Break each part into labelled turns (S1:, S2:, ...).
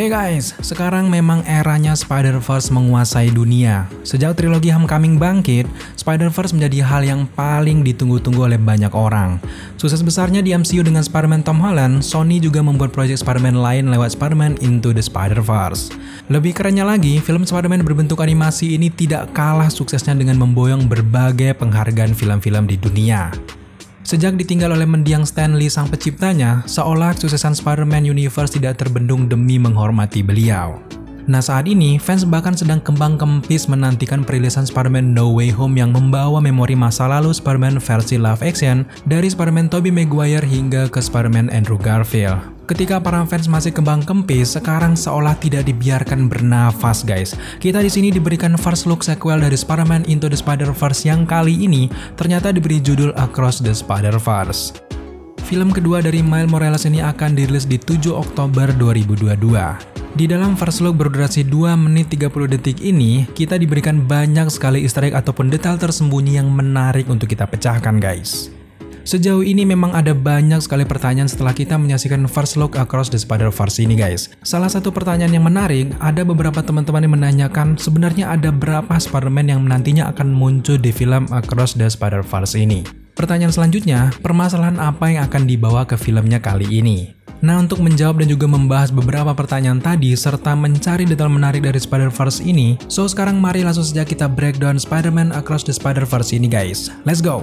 S1: Hey guys, sekarang memang eranya Spider-Verse menguasai dunia. Sejak trilogi Homecoming bangkit, Spider-Verse menjadi hal yang paling ditunggu-tunggu oleh banyak orang. Sukses besarnya di MCU dengan Spider-Man Tom Holland, Sony juga membuat proyek Spider-Man lain lewat Spider-Man Into the Spider-Verse. Lebih kerennya lagi, film Spider-Man berbentuk animasi ini tidak kalah suksesnya dengan memboyong berbagai penghargaan film-film di dunia. Sejak ditinggal oleh mendiang Stan Lee sang penciptanya, seolah kesuksesan Spider-Man Universe tidak terbendung demi menghormati beliau. Nah saat ini, fans bahkan sedang kembang-kempis menantikan perilisan Spider-Man No Way Home yang membawa memori masa lalu Spider-Man versi live action dari Spider-Man Tobey Maguire hingga ke Spider-Man Andrew Garfield. Ketika para fans masih kembang-kempis, sekarang seolah tidak dibiarkan bernafas guys. Kita di sini diberikan first look sequel dari Spider-Man Into the Spider-Verse yang kali ini ternyata diberi judul Across the Spider-Verse. Film kedua dari Miles Morales ini akan dirilis di 7 Oktober 2022. Di dalam first look berdurasi 2 menit 30 detik ini, kita diberikan banyak sekali easter egg ataupun detail tersembunyi yang menarik untuk kita pecahkan guys. Sejauh ini memang ada banyak sekali pertanyaan setelah kita menyaksikan first look Across the Spider-Verse ini guys. Salah satu pertanyaan yang menarik, ada beberapa teman-teman yang menanyakan sebenarnya ada berapa Spider-Man yang nantinya akan muncul di film Across the Spider-Verse ini. Pertanyaan selanjutnya, permasalahan apa yang akan dibawa ke filmnya kali ini? Nah untuk menjawab dan juga membahas beberapa pertanyaan tadi serta mencari detail menarik dari Spider-Verse ini, so sekarang mari langsung saja kita breakdown Spider-Man Across the Spider-Verse ini guys. Let's go!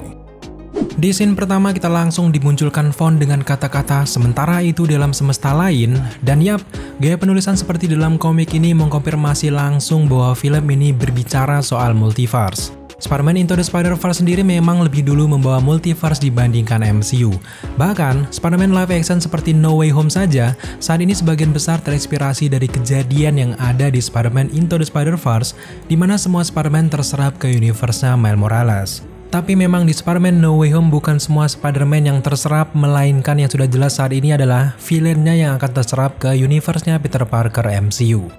S1: Di scene pertama kita langsung dimunculkan font dengan kata-kata sementara itu dalam semesta lain, dan yap, gaya penulisan seperti dalam komik ini mengkonfirmasi langsung bahwa film ini berbicara soal multiverse. Spider-Man Into the Spider-Verse sendiri memang lebih dulu membawa multiverse dibandingkan MCU. Bahkan, Spider-Man live action seperti No Way Home saja, saat ini sebagian besar terinspirasi dari kejadian yang ada di Spider-Man Into the Spider-Verse, di mana semua Spider-Man terserap ke universe-nya Miles Morales. Tapi memang di Spider-Man No Way Home bukan semua Spider-Man yang terserap, melainkan yang sudah jelas saat ini adalah villain-nya yang akan terserap ke universe-nya Peter Parker MCU.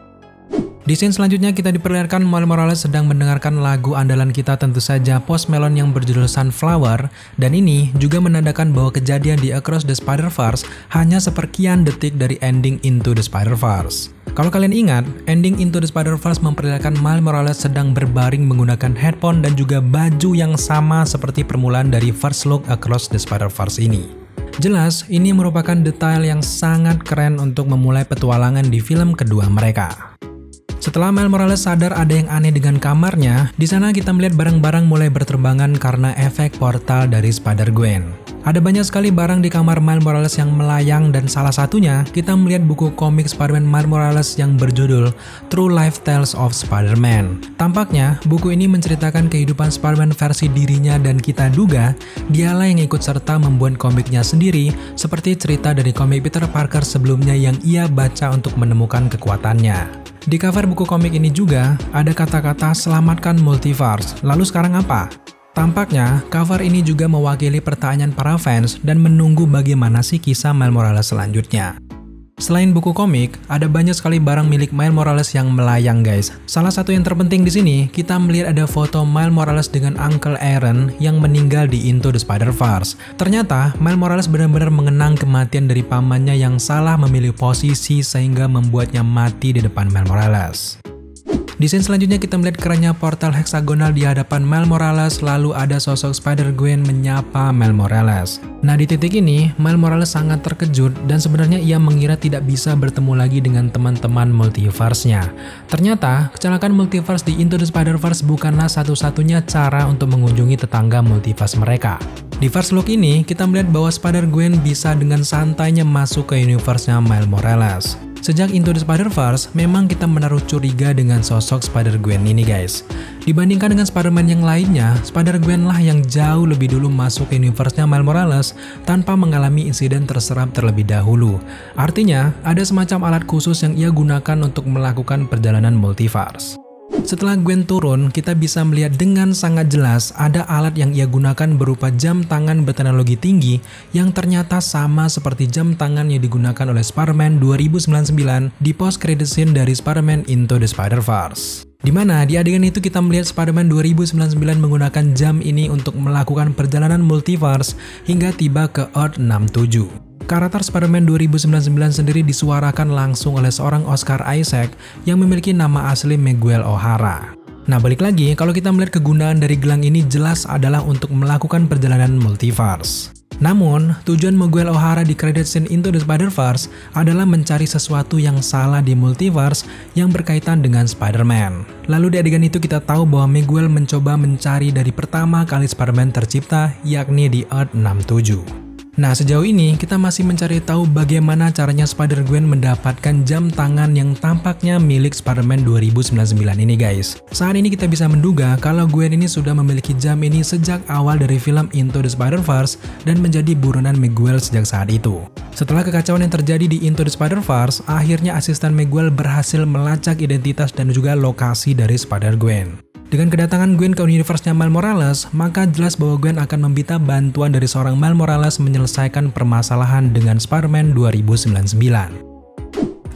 S1: Di scene selanjutnya kita diperlihatkan Miles Morales sedang mendengarkan lagu andalan kita tentu saja Post Malone yang berjudul Sunflower, dan ini juga menandakan bahwa kejadian di Across the Spider-Verse hanya seperkian detik dari ending Into the Spider-Verse. Kalau kalian ingat, ending Into the Spider-Verse memperlihatkan Miles Morales sedang berbaring menggunakan headphone dan juga baju yang sama seperti permulaan dari first look Across the Spider-Verse ini. Jelas, ini merupakan detail yang sangat keren untuk memulai petualangan di film kedua mereka. Setelah Miles Morales sadar ada yang aneh dengan kamarnya, di sana kita melihat barang-barang mulai berterbangan karena efek portal dari Spider-Gwen. Ada banyak sekali barang di kamar Miles Morales yang melayang, dan salah satunya kita melihat buku komik Spider-Man Miles Morales yang berjudul True Life Tales of Spider-Man. Tampaknya buku ini menceritakan kehidupan Spider-Man versi dirinya, dan kita duga dialah yang ikut serta membuat komiknya sendiri seperti cerita dari komik Peter Parker sebelumnya yang ia baca untuk menemukan kekuatannya. Di cover buku komik ini juga ada kata-kata selamatkan multiverse. Lalu sekarang apa? Tampaknya cover ini juga mewakili pertanyaan para fans dan menunggu bagaimana sih kisah Miles Morales selanjutnya. Selain buku komik, ada banyak sekali barang milik Miles Morales yang melayang guys. Salah satu yang terpenting di sini, kita melihat ada foto Miles Morales dengan Uncle Aaron yang meninggal di Into the Spider-Verse. Ternyata, Miles Morales benar-benar mengenang kematian dari pamannya yang salah memilih posisi sehingga membuatnya mati di depan Miles Morales. Di scene selanjutnya kita melihat kerennya portal heksagonal di hadapan Miles Morales, lalu ada sosok Spider-Gwen menyapa Miles Morales. Nah di titik ini, Miles Morales sangat terkejut dan sebenarnya ia mengira tidak bisa bertemu lagi dengan teman-teman multiverse-nya. Ternyata, kecelakaan multiverse di Into the Spider-Verse bukanlah satu-satunya cara untuk mengunjungi tetangga multiverse mereka. Di first look ini, kita melihat bahwa Spider-Gwen bisa dengan santainya masuk ke universe-nya Miles Morales. Sejak Into the Spider-Verse, memang kita menaruh curiga dengan sosok Spider-Gwen ini guys. Dibandingkan dengan Spider-Man yang lainnya, Spider-Gwen lah yang jauh lebih dulu masuk ke universe-nya Miles Morales tanpa mengalami insiden terserap terlebih dahulu. Artinya, ada semacam alat khusus yang ia gunakan untuk melakukan perjalanan multiverse. Setelah Gwen turun, kita bisa melihat dengan sangat jelas ada alat yang ia gunakan berupa jam tangan berteknologi tinggi yang ternyata sama seperti jam tangan yang digunakan oleh Spider-Man 2099 di post-credit scene dari Spider-Man Into the Spider-Verse. Di mana di adegan itu kita melihat Spider-Man 2099 menggunakan jam ini untuk melakukan perjalanan multiverse hingga tiba ke Earth 67. Karakter Spider-Man 2099 sendiri disuarakan langsung oleh seorang Oscar Isaac yang memiliki nama asli Miguel O'Hara. Nah, balik lagi, kalau kita melihat kegunaan dari gelang ini jelas adalah untuk melakukan perjalanan multiverse. Namun, tujuan Miguel O'Hara di credit scene Into the Spider-Verse adalah mencari sesuatu yang salah di multiverse yang berkaitan dengan Spider-Man. Lalu di adegan itu kita tahu bahwa Miguel mencoba mencari dari pertama kali Spider-Man tercipta, yakni di Earth 67. Nah, sejauh ini kita masih mencari tahu bagaimana caranya Spider-Gwen mendapatkan jam tangan yang tampaknya milik Spider-Man 2099 ini guys. Saat ini kita bisa menduga kalau Gwen ini sudah memiliki jam ini sejak awal dari film Into the Spider-Verse dan menjadi buronan Miguel sejak saat itu. Setelah kekacauan yang terjadi di Into the Spider-Verse, akhirnya asisten Miguel berhasil melacak identitas dan juga lokasi dari Spider-Gwen. Dengan kedatangan Gwen ke universe-nya Miles Morales, maka jelas bahwa Gwen akan meminta bantuan dari seorang Miles Morales menyelesaikan permasalahan dengan Spider-Man 2099.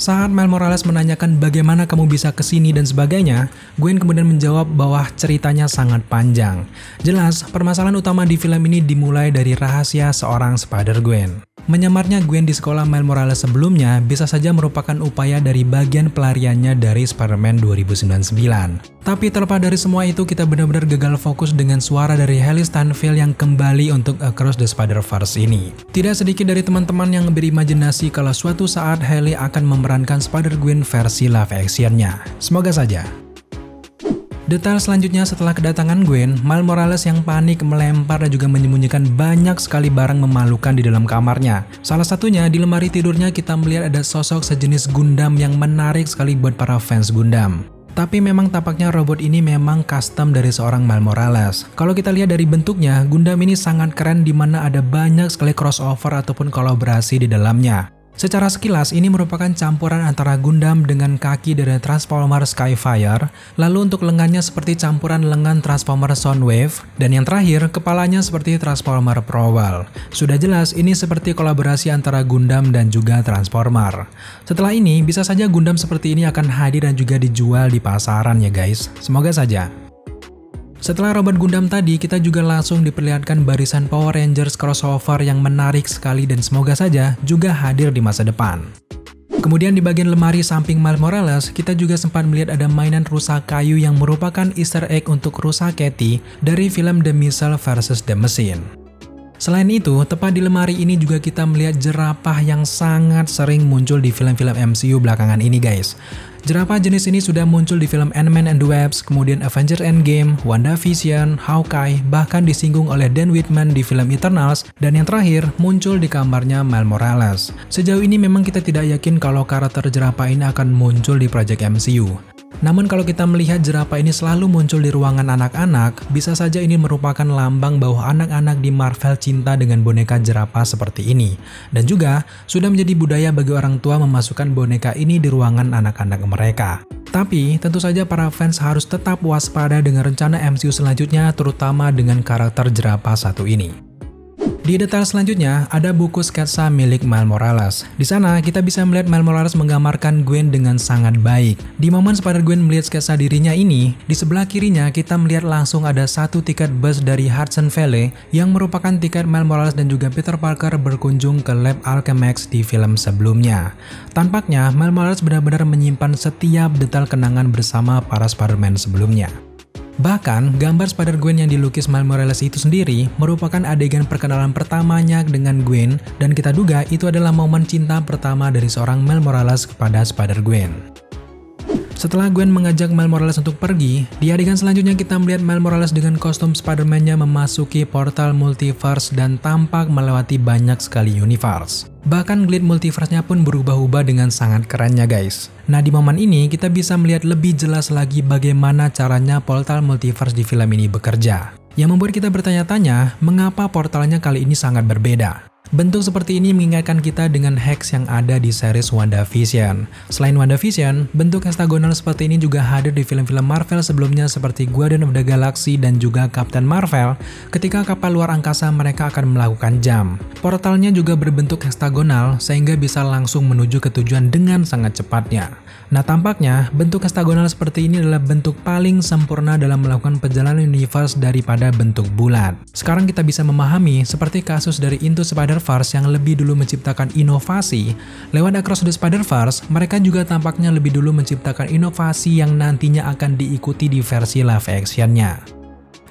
S1: Saat Miles Morales menanyakan bagaimana kamu bisa kesini dan sebagainya, Gwen kemudian menjawab bahwa ceritanya sangat panjang. Jelas, permasalahan utama di film ini dimulai dari rahasia seorang Spider-Gwen. Menyamarnya Gwen di sekolah Miles Morales sebelumnya bisa saja merupakan upaya dari bagian pelariannya dari Spider-Man 2099. Tapi terlepas dari semua itu, kita benar-benar gagal fokus dengan suara dari Hailee Steinfeld yang kembali untuk Across the Spider-Verse ini. Tidak sedikit dari teman-teman yang berimajinasi kalau suatu saat Hailee akan memerankan Spider-Gwen versi live action-nya. Semoga saja. Detail selanjutnya setelah kedatangan Gwen, Miles Morales yang panik melempar dan juga menyembunyikan banyak sekali barang memalukan di dalam kamarnya. Salah satunya di lemari tidurnya kita melihat ada sosok sejenis Gundam yang menarik sekali buat para fans Gundam. Tapi memang tampaknya robot ini memang custom dari seorang Miles Morales. Kalau kita lihat dari bentuknya, Gundam ini sangat keren di mana ada banyak sekali crossover ataupun kolaborasi di dalamnya. Secara sekilas ini merupakan campuran antara Gundam dengan kaki dari Transformer Skyfire, lalu untuk lengannya seperti campuran lengan Transformer Soundwave, dan yang terakhir kepalanya seperti Transformer Prowl. Sudah jelas ini seperti kolaborasi antara Gundam dan juga Transformer. Setelah ini bisa saja Gundam seperti ini akan hadir dan juga dijual di pasaran ya guys, semoga saja. Setelah robot Gundam tadi, kita juga langsung diperlihatkan barisan Power Rangers crossover yang menarik sekali dan semoga saja juga hadir di masa depan. Kemudian di bagian lemari samping Miles Morales, kita juga sempat melihat ada mainan rusa kayu yang merupakan Easter egg untuk rusa Katy dari film The Missile vs. The Machine. Selain itu, tepat di lemari ini juga kita melihat jerapah yang sangat sering muncul di film-film MCU belakangan ini guys. Jerapah jenis ini sudah muncul di film Ant-Man and the Wasp, kemudian Avengers Endgame, WandaVision, Hawkeye, bahkan disinggung oleh Dan Whitman di film Eternals, dan yang terakhir muncul di kamarnya Miles Morales. Sejauh ini memang kita tidak yakin kalau karakter jerapah ini akan muncul di project MCU. Namun kalau kita melihat jerapah ini selalu muncul di ruangan anak-anak, bisa saja ini merupakan lambang bahwa anak-anak di Marvel cinta dengan boneka jerapah seperti ini. Dan juga sudah menjadi budaya bagi orang tua memasukkan boneka ini di ruangan anak-anak mereka. Tapi tentu saja para fans harus tetap waspada dengan rencana MCU selanjutnya, terutama dengan karakter jerapah satu ini. Di detail selanjutnya, ada buku sketsa milik Miles Morales. Di sana, kita bisa melihat Miles Morales menggambarkan Gwen dengan sangat baik. Di momen Spider-Gwen melihat sketsa dirinya ini, di sebelah kirinya kita melihat langsung ada satu tiket bus dari Hudson Valley yang merupakan tiket Miles Morales dan juga Peter Parker berkunjung ke Lab Alchemax di film sebelumnya. Tampaknya, Miles Morales benar-benar menyimpan setiap detail kenangan bersama para Spider-Man sebelumnya. Bahkan, gambar Spider-Gwen yang dilukis Miles Morales itu sendiri merupakan adegan perkenalan pertamanya dengan Gwen, dan kita duga itu adalah momen cinta pertama dari seorang Miles Morales kepada Spider-Gwen. Setelah Gwen mengajak Miles Morales untuk pergi, di adegan selanjutnya kita melihat Miles Morales dengan kostum Spider-Man-nya memasuki portal multiverse dan tampak melewati banyak sekali universe. Bahkan grid multiverse-nya pun berubah-ubah dengan sangat kerennya guys. Nah di momen ini kita bisa melihat lebih jelas lagi bagaimana caranya portal multiverse di film ini bekerja. Yang membuat kita bertanya-tanya, mengapa portalnya kali ini sangat berbeda? Bentuk seperti ini mengingatkan kita dengan Hex yang ada di series WandaVision. Selain WandaVision, bentuk heksagonal seperti ini juga hadir di film-film Marvel sebelumnya seperti Guardians of the Galaxy dan juga Captain Marvel ketika kapal luar angkasa mereka akan melakukan jump. Portalnya juga berbentuk heksagonal sehingga bisa langsung menuju ke tujuan dengan sangat cepatnya. Nah tampaknya bentuk heksagonal seperti ini adalah bentuk paling sempurna dalam melakukan perjalanan universe daripada bentuk bulat. Sekarang kita bisa memahami seperti kasus dari Into Spider-Verse Spider-Verse yang lebih dulu menciptakan inovasi, lewat Across the Spider-Verse, mereka juga tampaknya lebih dulu menciptakan inovasi yang nantinya akan diikuti di versi live action-nya.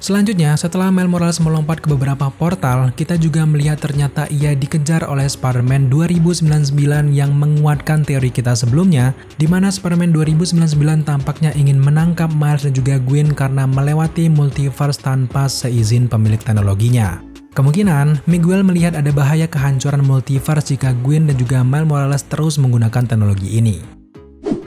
S1: Selanjutnya, setelah Miles Morales melompat ke beberapa portal, kita juga melihat ternyata ia dikejar oleh Spider-Man 2099 yang menguatkan teori kita sebelumnya, di mana Spider-Man 2099 tampaknya ingin menangkap Miles dan juga Gwen karena melewati multiverse tanpa seizin pemilik teknologinya. Kemungkinan, Miguel melihat ada bahaya kehancuran multiverse jika Gwen dan juga Miles Morales terus menggunakan teknologi ini.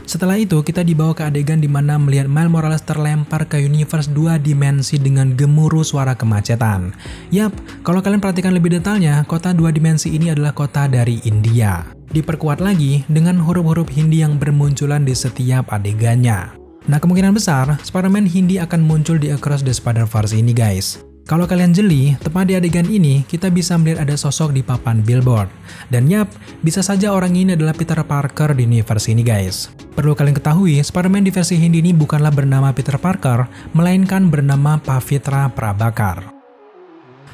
S1: Setelah itu, kita dibawa ke adegan di mana melihat Miles Morales terlempar ke universe 2 dimensi dengan gemuruh suara kemacetan. Yap, kalau kalian perhatikan lebih detailnya, kota 2 dimensi ini adalah kota dari India. Diperkuat lagi dengan huruf-huruf Hindi yang bermunculan di setiap adegannya. Nah, kemungkinan besar, Spider-Man Hindi akan muncul di Across the Spider-Verse ini guys. Kalau kalian jeli, tepat di adegan ini, kita bisa melihat ada sosok di papan billboard. Dan yap, bisa saja orang ini adalah Peter Parker di universe ini guys. Perlu kalian ketahui, Spider-Man di versi Hindi ini bukanlah bernama Peter Parker, melainkan bernama Pavitra Prabhakar.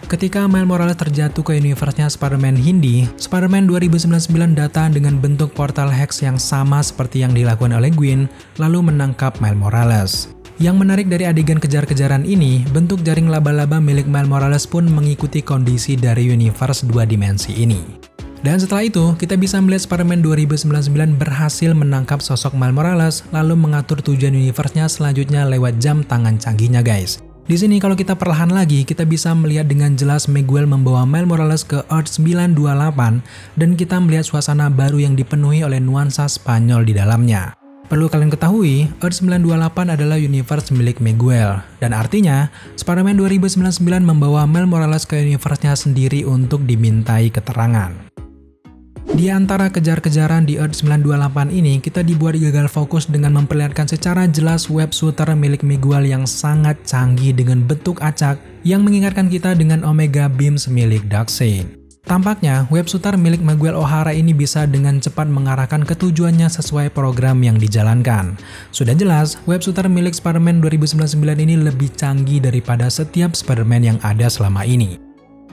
S1: Ketika Miles Morales terjatuh ke universe-nya Spider-Man Hindi, Spider-Man 2099 datang dengan bentuk portal hex yang sama seperti yang dilakukan oleh Gwen, lalu menangkap Miles Morales. Yang menarik dari adegan kejar-kejaran ini, bentuk jaring laba-laba milik Miles Morales pun mengikuti kondisi dari universe 2 dimensi ini. Dan setelah itu, kita bisa melihat Spider-Man 2099 berhasil menangkap sosok Miles Morales, lalu mengatur tujuan universe-nya selanjutnya lewat jam tangan canggihnya guys. Di sini kalau kita perlahan lagi, kita bisa melihat dengan jelas Miguel membawa Miles Morales ke Earth 928, dan kita melihat suasana baru yang dipenuhi oleh nuansa Spanyol di dalamnya. Perlu kalian ketahui, Earth 928 adalah universe milik Miguel, dan artinya Spider-Man 2099 membawa Miles Morales ke universe-nya sendiri untuk dimintai keterangan. Di antara kejar-kejaran di Earth 928 ini, kita dibuat gagal fokus dengan memperlihatkan secara jelas web shooter milik Miguel yang sangat canggih dengan bentuk acak yang mengingatkan kita dengan Omega Beams milik Darkseid. Tampaknya, web shooter milik Miguel O'Hara ini bisa dengan cepat mengarahkan ke tujuannya sesuai program yang dijalankan. Sudah jelas, web shooter milik Spider-Man 2099 ini lebih canggih daripada setiap Spider-Man yang ada selama ini.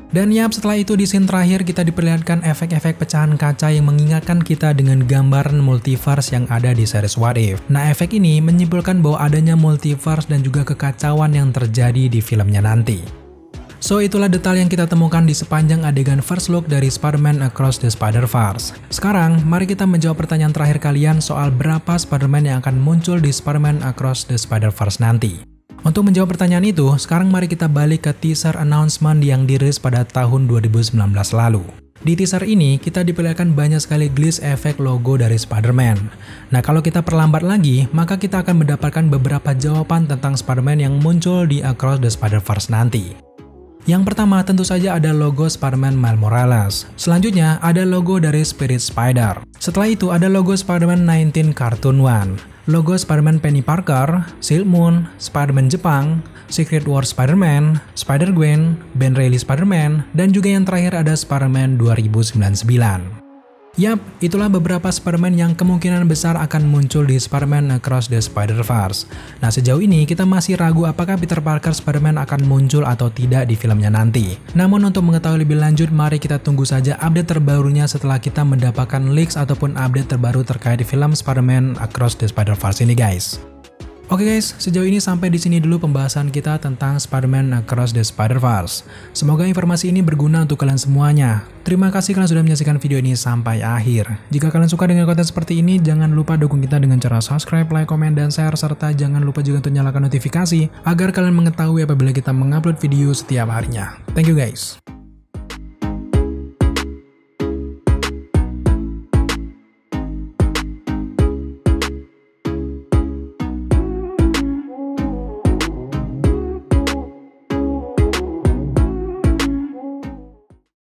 S1: Dan yap, setelah itu di scene terakhir kita diperlihatkan efek-efek pecahan kaca yang mengingatkan kita dengan gambaran multiverse yang ada di series What If. Nah, efek ini menyimpulkan bahwa adanya multiverse dan juga kekacauan yang terjadi di filmnya nanti. So, itulah detail yang kita temukan di sepanjang adegan first look dari Spider-Man Across the Spider-Verse. Sekarang, mari kita menjawab pertanyaan terakhir kalian soal berapa Spider-Man yang akan muncul di Spider-Man Across the Spider-Verse nanti. Untuk menjawab pertanyaan itu, sekarang mari kita balik ke teaser announcement yang dirilis pada tahun 2019 lalu. Di teaser ini, kita diperlihatkan banyak sekali glitch efek logo dari Spider-Man. Nah, kalau kita perlambat lagi, maka kita akan mendapatkan beberapa jawaban tentang Spider-Man yang muncul di Across the Spider-Verse nanti. Yang pertama tentu saja ada logo Spider-Man Miles Morales. Selanjutnya ada logo dari Spirit Spider. Setelah itu ada logo Spider-Man 19 Cartoon One, logo Spider-Man Penny Parker, Silk Moon, Spider-Man Jepang, Secret War Spider-Man, Spider-Gwen, Ben Reilly Spider-Man, dan juga yang terakhir ada Spider-Man 2099. Yap, itulah beberapa Spider-Man yang kemungkinan besar akan muncul di Spider-Man Across the Spider-Verse. Nah, sejauh ini kita masih ragu apakah Peter Parker Spider-Man akan muncul atau tidak di filmnya nanti. Namun untuk mengetahui lebih lanjut, mari kita tunggu saja update terbarunya setelah kita mendapatkan leaks ataupun update terbaru terkait film Spider-Man Across the Spider-Verse ini guys. Oke guys, sejauh ini sampai di sini dulu pembahasan kita tentang Spider-Man Across the Spider-Verse. Semoga informasi ini berguna untuk kalian semuanya. Terima kasih kalian sudah menyaksikan video ini sampai akhir. Jika kalian suka dengan konten seperti ini, jangan lupa dukung kita dengan cara subscribe, like, komen, dan share, serta jangan lupa juga untuk nyalakan notifikasi agar kalian mengetahui apabila kita mengupload video setiap harinya. Thank you guys.